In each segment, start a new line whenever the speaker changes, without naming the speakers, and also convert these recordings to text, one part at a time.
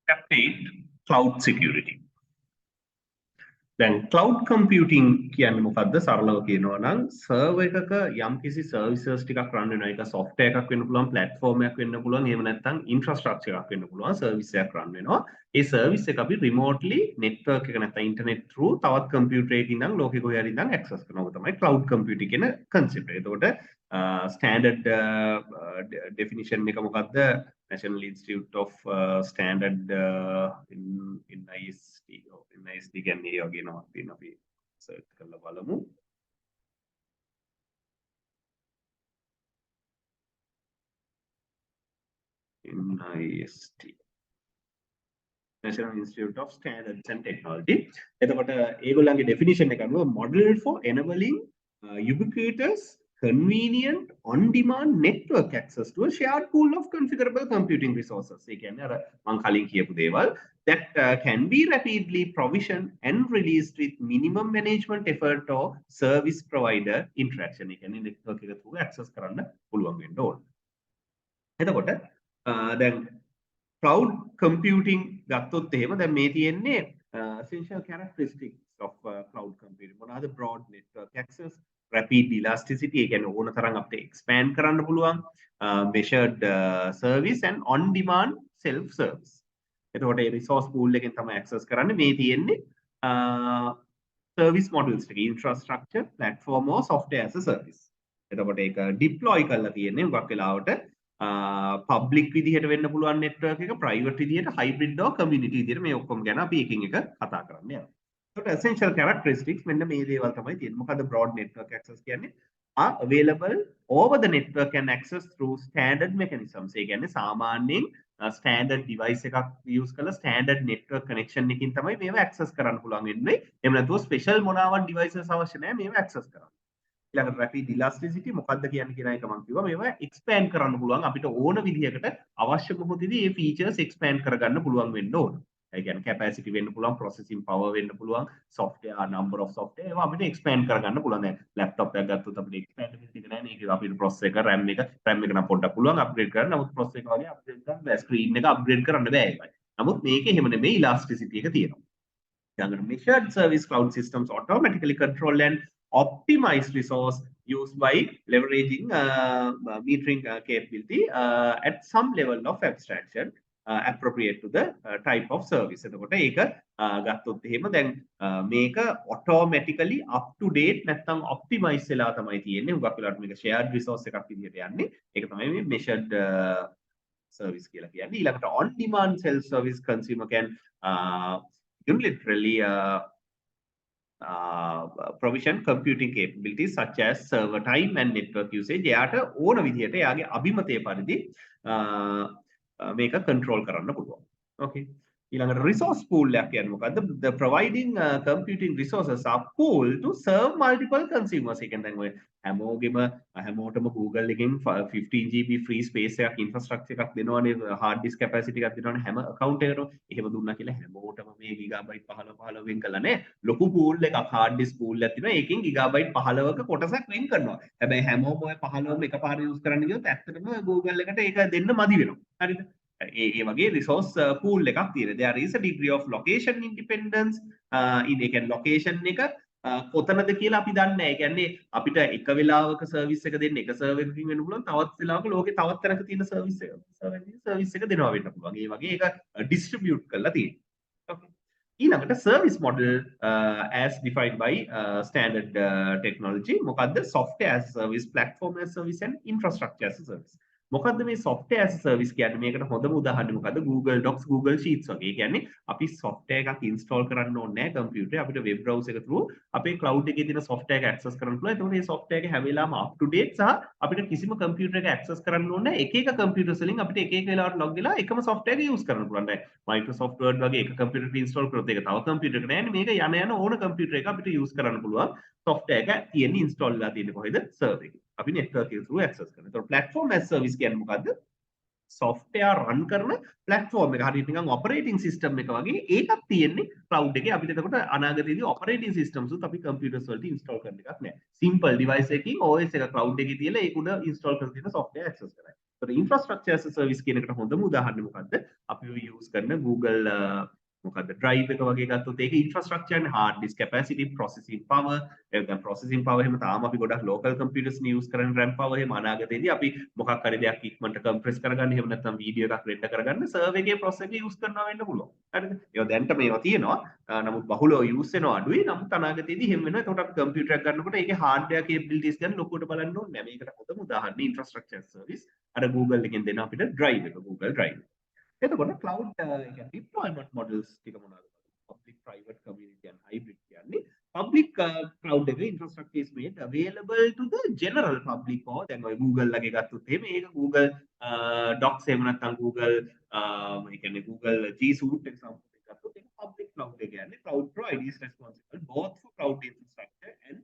Chapter 8 Cloud Security. දැන් cloud computing කියන්නේ මොකද්ද? සරලව කියනවා නම් server එකක යම්කිසි services ටිකක් run වෙනවා. ඒක software එකක් වෙන්න පුළුවන්, platform එකක් වෙන්න පුළුවන්, එහෙම නැත්නම් infrastructure එකක් වෙන්න පුළුවන්, service එකක් run වෙනවා. ඒ service එක අපි remotely network එක නැත්නම් internet through තවත් computer එකකින් ඉඳන් ලෝකෙ කොහේ හරි ඉඳන් access කරනවා. ඒක තමයි cloud computing කියන concept එක. එතකොට standard definition එක මොකද්ද? National Institute of Standard in IST IST කියන්නේ ඒ වගේ නමක් තියෙන අපි සර්ච් කරලා බලමු. NIST National Institute of Standards and Technology. එතකොට ඒගොල්ලන්ගේ definition එක අනුව model for enabling ubiquitous convenient on-demand network access to a shared pool of configurable computing resources. ඒ කියන්නේ අර මම කලින් කියපු දේවල් that can be rapidly provisioned and released with minimum management effort or service provider interaction. ඒ කියන්නේ network එක through access කරන්න පුළුවන් වෙන්න ඕන. එතකොට දැන් cloud computing ගත්තොත් එහෙම දැන් මේ තියෙන්නේ essential characteristics of cloud computing. මොනවාද? broad network access, rapid elasticity, ඒ කියන්නේ ඕන තරම් අපිට expand කරන්න පුළුවන්, measured service and on demand self service. එතකොට මේ resource pool එකෙන් තමයි access කරන්නේ. මේ තියෙන්නේ service models ටික, infrastructure, platform or software as a service. එතකොට ඒක deploy කරලා තියෙන්නේ හුඟක් වෙලාවට public විදිහට වෙන්න පුළුවන් network එක, private විදිහට, hybrid or community විදිහට මේ ඔක්කොම ගැන අපි එකින් එක කතා කරන්න යනවා. එතකොට essential characteristics මෙන්න මේ දේවල් තමයි තියෙන්නේ. මොකද broad network access කියන්නේ are available over the network and access through standard mechanisms. ඒ කියන්නේ සාමාන්‍යයෙන් standard device එකක් use කරලා standard network connection එකකින් තමයි මේව access කරන්න පුළුවන් වෙන්නේ. එහෙම නැතුව special මොනවාවත් devices අවශ්‍ය නැහැ මේව access කරන්න. ඊළඟට rapid elasticity මොකක්ද කියන්නේ කියන එක මම කිව්වා. මේව expand කරන්න පුළුවන්. අපිට ඕන විදිහකට අවශ්‍ය මොහොතේදී මේ features expand කරගන්න පුළුවන් වෙන්න ඕන. ඒ කියන්නේ capacity වෙන්න පුළුවන්, processing power වෙන්න පුළුවන්, software number of software ඒවා අපිට expand කරගන්න පුළුවන්. දැන් laptop එකක් ගත්තොත් අපිට expandability එක නැහැ නේ. ඒක අපිට processor එක, RAM එක නම් පොඩ්ඩක් පුළුවන් upgrade කරන්න. නමුත් processor එක වගේ upgrade කරන්න බෑ. screen එක upgrade කරන්න බෑ ඒකයි. නමුත් මේකේ එහෙම නෙමෙයි, elasticity එක තියෙනවා. ඊළඟට measured service cloud systems automatically control and optimize resource used by leveraging metering capability at some level of abstraction appropriate to the type of service. එතකොට ඒක ගත්තොත් එහෙම දැන් මේක automatically up to date නැත්නම් optimize වෙලා තමයි තියෙන්නේ. හුඟක් වෙලාවට මේක shared resource එකක් විදිහට යන්නේ. ඒක තමයි මේ measured service කියලා කියන්නේ. ඊළඟට on demand self service consumer can unilaterally provision computing capabilities such as server time and network usage. එයාට ඕන විදිහට එයාගේ අභිමතය පරිදි මේක control කරන්න පුළුවන්. Okay. ඊළඟට resource pool එකක් කියන්නේ මොකද්ද? The providing computing resources are pooled to serve multiple consumers. ඒ කියන්නේ දැන් ඔය හැමෝටම Google එකෙන් 15 GB free space එකක් infrastructure එකක් දෙනවනේ, hard disk capacity එකක් දෙනවනේ හැම account එකකටම. එහෙම දුන්නා කියලා හැමෝටම මේ gigabyte 15 වෙන් කළා නේ. ලොකු pool එකක් hard disk pool එකක් තියෙනවා. ඒකෙන් gigabyte 15ක කොටසක් වෙන් කරනවා. හැබැයි හැමෝම ඔය 15ම එකපාර use කරන්න ගියොත් ඇත්තටම Google එකට ඒක දෙන්න මදි වෙනවා. හරිද? ඒ වගේ resource pool එකක් තියෙනවා. There is a degree of location independence in ඒ කියන්නේ location එක කොතනද කියලා අපි දන්නේ නැහැ. ඒ කියන්නේ අපිට එක වෙලාවක service එක දෙන්න එක server එකකින් වෙන්න පුළුවන්. තවත් වෙලාවක ලෝකේ තවත් තැනක තියෙන service එක දෙනවා වෙන්න පුළුවන්. ඒ වගේ ඒක distribute කරලා තියෙනවා. Okay. ඊළඟට service model as defined by standard technology මොකද්ද? software as a service, platform as a service and infrastructure as a service. මොකද්ද මේ software as a service කියන්නේ? මේකට හොඳම උදාහරණය මොකද්ද? Google Docs, Google Sheets වගේ. ඒ කියන්නේ අපි software එකක් install කරන්න ඕනේ නැහැ computer. අපිට web browser එක through අපේ cloud එකේ තියෙන software එක access කරන්න පුළුවන්. එතකොට මේ software එක හැම වෙලාවම up to date සහ අපිට කිසිම computer එකක access කරන්න ඕනේ නැහැ. එක එක computers වලින් අපිට එක එක වෙලාවට log වෙලා එකම software එක use කරන්න පුළුවන්. දැන් Microsoft Word වගේ එක computer එක install කරොත් ඒක තව computer එක නෑනේ. මේක යන ඕන computer එක අපිට use කරන්න පුළුවන්. software එක තියෙන්නේ install වෙලා තියෙන්නේ කොහෙද? server එකේ. අපි network එක through access කරනවා. ඒතකොට platform as service කියන්නේ මොකද්ද? software run කරන platform එක හරියට නිකන් operating system එක වගේ ඒකක් තියෙන්නේ cloud එකේ. අපිට එතකොට අනාගතයේදී operating systems උත් අපි computers වලට install කරන්න එකක් නෑ. simple device එකකින් OS එක cloud එකේ තියලා ඒක උඩ install කරලා තියෙන software access කරයි. ඒතකොට infrastructure as a service කියන එකට හොඳම උදාහරණය මොකද්ද? අපි use කරන Google මොකද drive එක වගේ ගත්තොත් ඒක infrastructure and hard disk capacity processing power දැන් processing power එහෙම තාම අපි ගොඩක් local computers නේ use කරන RAM power එහෙම අනාගතයේදී අපි මොකක් හරි දෙයක් ඉක්මනට compress කරගන්න එහෙම නැත්නම් වීඩියෝ එකක් render කරගන්න server එකේ process එක use කරනවා වෙන්න පුළුවන් හරිද ඒවා දැන්ට මේවා තියෙනවා නමුත් බහුලව use වෙනවා අඩුයි නමුත් අනාගතයේදී එහෙම වෙනවා එතකොට අපි computer එකක් ගන්නකොට ඒකේ hardware capabilities ගැන ලොකුවට බලන්න ඕනේ නැහැ මේකට හොඳම උදාහරණය infrastructure service අර Google එකෙන් දෙන අපිට drive එක Google drive එතකොට cloud කියන්නේ deployment models ටික මොනවද? Public, private, community and hybrid කියන්නේ public cloud එකේ infrastructure is made available to the general public or දැන් ඔය Google ලගේ ගත්තොත් එහෙම ඒක Google Docs එහෙම නැත්නම් Google ඒ කියන්නේ Google G Suite example එකක් ගත්තොත් ඒක public cloud එක කියන්නේ cloud provider is responsible both for cloud infrastructure and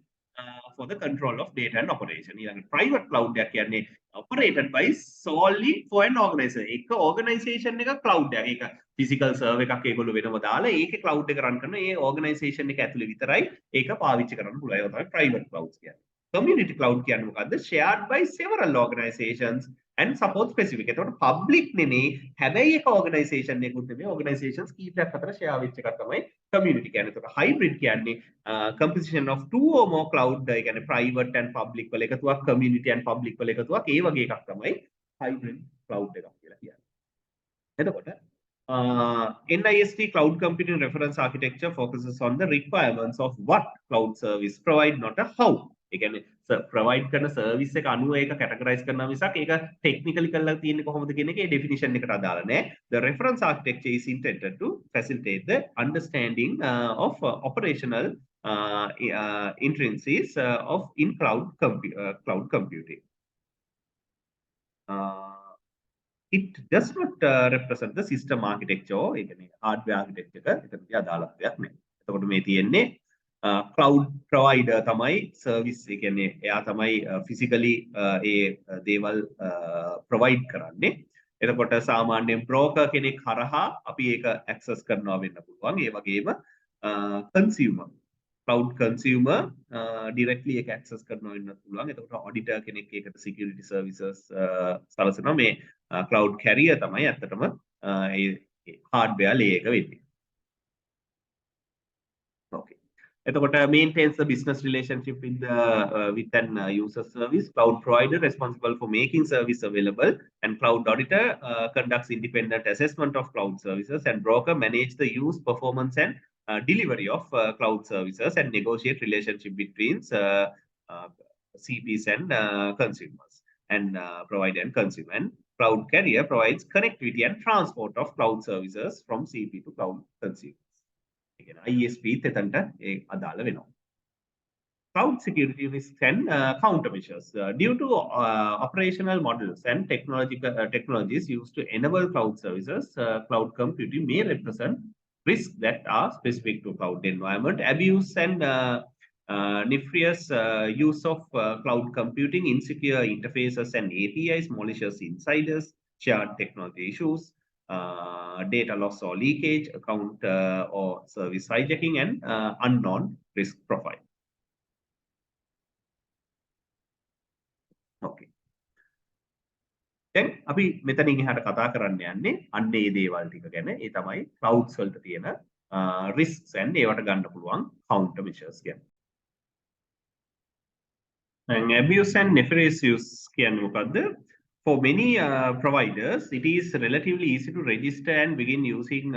for the control of data and operation. ඊළඟ private cloud එකක් කියන්නේ operated by solely for an organization. එක organization එක cloud එකක්. ඒක physical server එකක් ඒගොල්ලෝ වෙනම දාලා ඒකේ cloud එක run කරන ඒ organization එක ඇතුලේ විතරයි ඒක පාවිච්චි කරන්න පුළුවන්. ඒක තමයි private clouds කියන්නේ. Community cloud කියන්නේ මොකද්ද? Shared by several organizations and support specific. එතකොට public නෙමේ හැබැයි එක organization එකකුත් නෙමේ organizations කීපයක් අතර share වෙච්ච එකක් තමයි community කියන්නේ. එතකොට hybrid කියන්නේ composition of two or more cloud ඒ කියන්නේ private and public වල එකතුවක් community and public වල එකතුවක් ඒ වගේ එකක් තමයි hybrid cloud එකක් කියලා කියන්නේ. එතකොට NIST cloud computing reference architecture focuses on the requirements of what cloud service provide not a how. ඒ කියන්නේ provide කරන service එක අනුව ඒක categorize කරනවා මිසක් ඒක technically කරලා තියෙන්නේ කොහොමද කියන එකේ definition එකට අදාළ නැහැ. The reference architecture is intended to facilitate the understanding of operational intrinsics of in cloud computing. It does not represent the system architecture ඒ කියන්නේ hardware architecture එක එතනදී අදාළත්වයක් නැහැ. එතකොට මේ තියෙන්නේ cloud provider තමයි service ඒ කියන්නේ එයා තමයි physically ඒ දේවල් provide කරන්නේ. එතකොට සාමාන්‍යයෙන් broker කෙනෙක් හරහා අපි ඒක access කරනවා වෙන්න පුළුවන්. ඒ වගේම consumer cloud consumer directly ඒක access කරනවා වෙන්න පුළුවන්. එතකොට auditor කෙනෙක් ඒකට security services සලසනවා මේ cloud carrier තමයි ඇත්තටම ඒ hardware layer එක වෙන්නේ. Okay. එතකොට maintains the business relationship with an user service cloud provider responsible for making service available and cloud auditor conducts independent assessment of cloud services and broker manage the use performance and delivery of cloud services and negotiate relationship between CPs and consumers and provider and consumer and cloud carrier provides connectivity and transport of cloud services from CP to cloud consumers. ISP එතනට ඒ අදාළ වෙනවා. Cloud security risks and countermeasures. Due to operational models and technologies used to enable cloud services, cloud computing may represent risks that are specific to cloud environment, abuse and nefarious use of cloud computing, insecure interfaces and APIs, malicious insiders, shared technology issues, data loss or leakage, account or service hijacking, and unknown risk profile. Okay. දැන් අපි මෙතනින් එහාට කතා කරන්න යන්නේ අන්න ඒ දේවල් ටික ගැන. ඒ තමයි clouds වලට තියෙන risks and ඒවට ගන්න පුළුවන් counter measures ගැන. And abuse and nefarious use කියන්නේ මොකද්ද? For many providers, it is relatively easy to register and begin using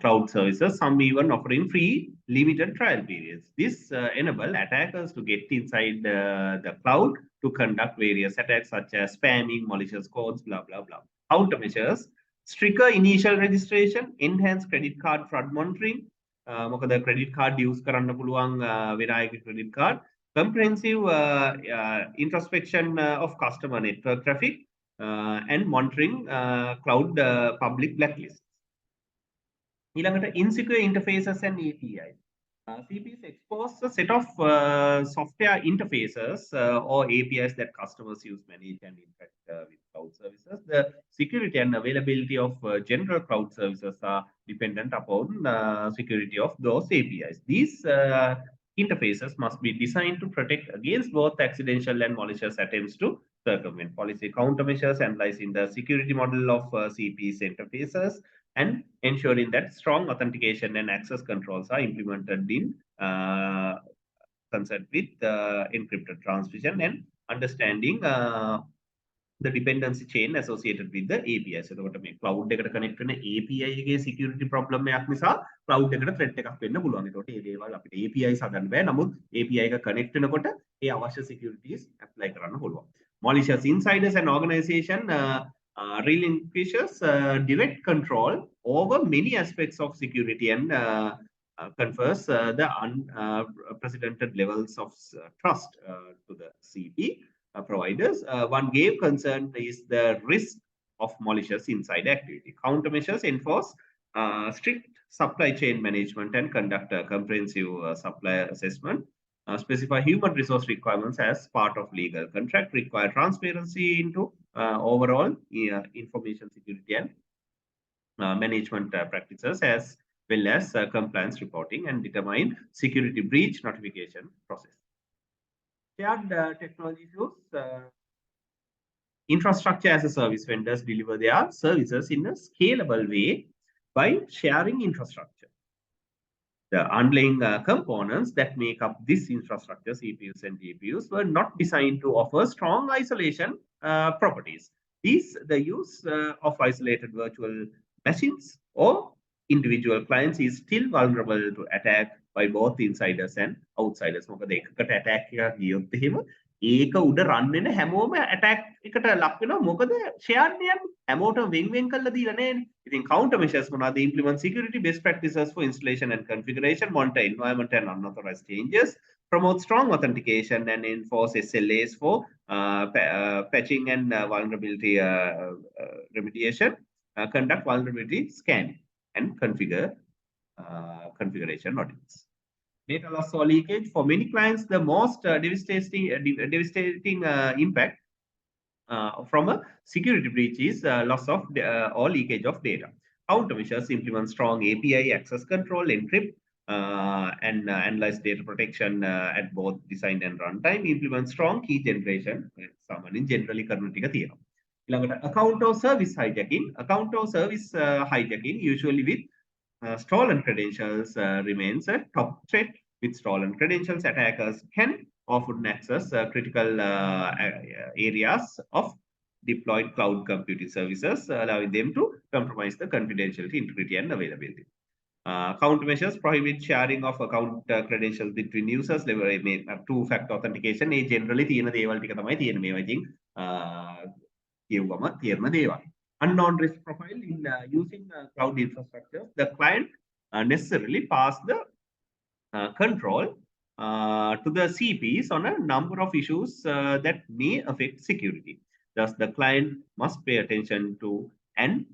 cloud services, some even offering free limited trial periods. This enable attackers to get inside the cloud to conduct various attacks such as spamming, malicious codes, blah, blah, blah. Countermeasures, stricter initial registration, enhanced credit card fraud monitoring, මොකද credit card use කරන්න පුළුවන් වෙන අයගේ credit card, comprehensive introspection of customer network traffic, and monitoring cloud public blacklists. ඊළඟට insecure interfaces and APIs. CPs expose a set of software interfaces or APIs that customers use, manage, and interact with cloud services. The security and availability of general cloud services are dependent upon security of those APIs. These interfaces must be designed to protect against both accidental and malicious attempts to circumvent policy countermeasures, analyzing the security model of CPs interfaces, and ensuring that strong authentication and access controls are implemented in concert with encrypted transmission and understanding the dependency chain associated with the APIs. එතකොට මේ cloud එකට connect වෙන API එකේ security problem එකක් නිසා cloud එකට threat එකක් වෙන්න පුළුවන්. ඒකට මේ දේවල් අපිට APIs හදන්න බෑ. නමුත් API එක connect වෙනකොට ඒ අවශ්‍ය securities apply කරන්න පුළුවන්. Malicious insiders and organization relinquishes direct control over many aspects of security and confers the unprecedented levels of trust to the CP providers. One grave concern is the risk of malicious inside activity. Countermeasures enforce strict supply chain management and conduct a comprehensive supplier assessment. Specify human resource requirements as part of legal contract, require transparency into overall information security and management practices, as well as compliance reporting, and determine security breach notification process. Shared technology issues. Infrastructure as a service vendors deliver their services in a scalable way by sharing infrastructure. The underlying components that make up this infrastructure, CPUs and GPUs, were not designed to offer strong isolation properties. The use of isolated virtual machines or individual clients is still vulnerable to attack by both insiders and outsiders. මොකද එකකට attack එකක් ගියොත් එහෙම ඒක උඩ run වෙන හැමෝම attack එකට ලක් වෙනවා. මොකද shared එකක් හැමෝටම වෙන් කරලා දීලා නැහැනේ. ඉතින් countermeasures මොනවාද? Implement security best practices for installation and configuration, monitor environment and unauthorized changes, promote strong authentication and enforce SLAs for patching and vulnerability remediation, conduct vulnerability scanning, and configuration audits. Data loss or leakage. For many clients, the most devastating impact from a security breach is loss of or leakage of data. Countermeasures implement strong API access control, encrypt, and analyze data protection at both design and runtime. Implement strong key generation. Someone generally කරන ටික account or service hijacking. Account or service hijacking, usually with stolen credentials, remains a top threat. With stolen credentials, attackers can often access critical areas of deployed cloud computing services, allowing them to compromise the confidentiality, integrity, and availability. Countermeasures prohibit sharing of account credentials between users. Two-factor authentication. Generally, තියෙන දේවල් ටික තමයි තියෙන මේවා. ඉතින් කියවම තියෙන දේවල්. Unknown risk profile. In using cloud infrastructure, the client necessarily pass the control to the CPs on a number of issues that may affect security. Thus, the client must pay attention to and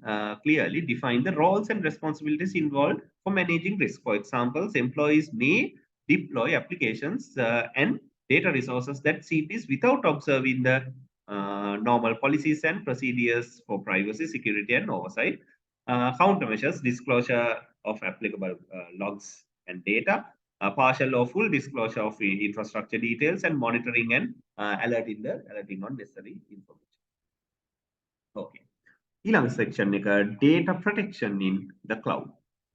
clearly define the roles and responsibilities involved for managing risk. For example, employees may deploy applications and data resources that CPs without observing the normal policies and procedures for privacy, security, and oversight. Countermeasures, disclosure of applicable logs and data, partial or full disclosure of infrastructure details, and monitoring and alerting on necessary information. Okay. ඊළඟ section එක data protection in the cloud.